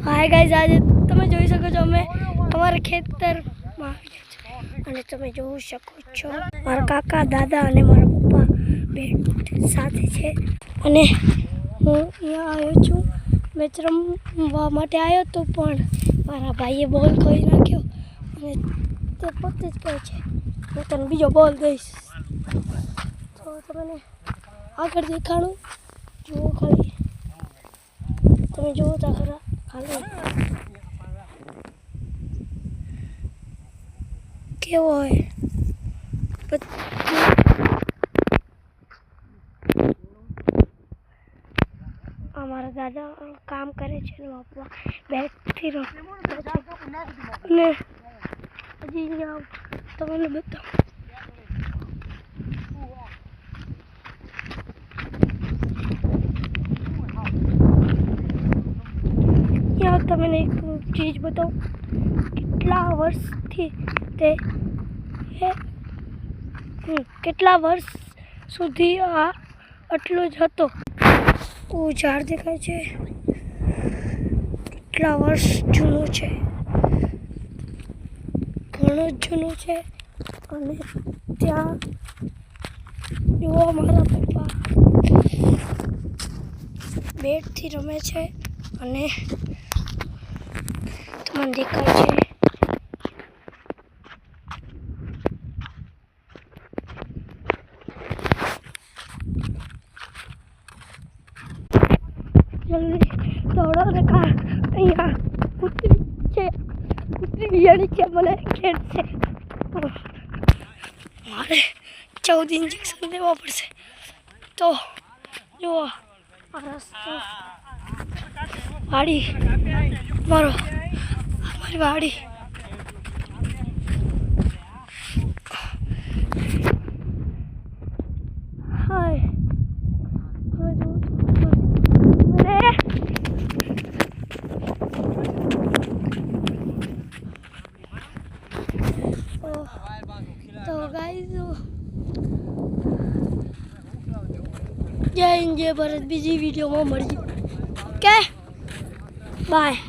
Hi guys, આજે તમે જોઈ શકો છો અમે અમારા ખેતરમાં અને તમે જોઈ શકો છો મારા કાકા દાદા અને મારા પપ્પા બેટ સાથે છે અને હું અહીંયા આવ્યો છું મેચ રમવા માટે આવ્યો તો પણ મારા ભાઈએ બોલ ખોઈ નાખ્યો અને તે પોતે જ કહે છે હું તને બીજો બોલ દઈશ. તો તમને આગળ દેખાડું, જુઓ ખાલી તમે જુઓ તો ખરા ખાલી કેવો હોય. અમારા દાદા કામ કરે છે ને પપ્પા બેટથી અને હજી તમને બતાવું. यहाँ તમને એક ચીજ બતાવું, કેટલા વર્ષથી તે કેટલા વર્ષ સુધી આ આટલો જ હતો. ઝાડ દેખાય છે, કેટલા વર્ષ જૂનું છે, ઘણું જ જૂનું છે. અને ત્યાં જુઓ મારા પપ્પા બેટથી રમે છે અને તમને દેખાય છે જલ્દી દોડો ને અહીંયા કૂતરી છે, કૂતરી બિયાણી છે, મને ખેડશે તો મારે 14 ઇન્જેક્શન લેવા પડશે. તો જુઓ આ રસ્તો વાડી અમારી વાડી હાય તો ગાઈઝ જય હિન્દ જય ભારત. બીજી વિડીયોમાં મળીએ. Okay bye.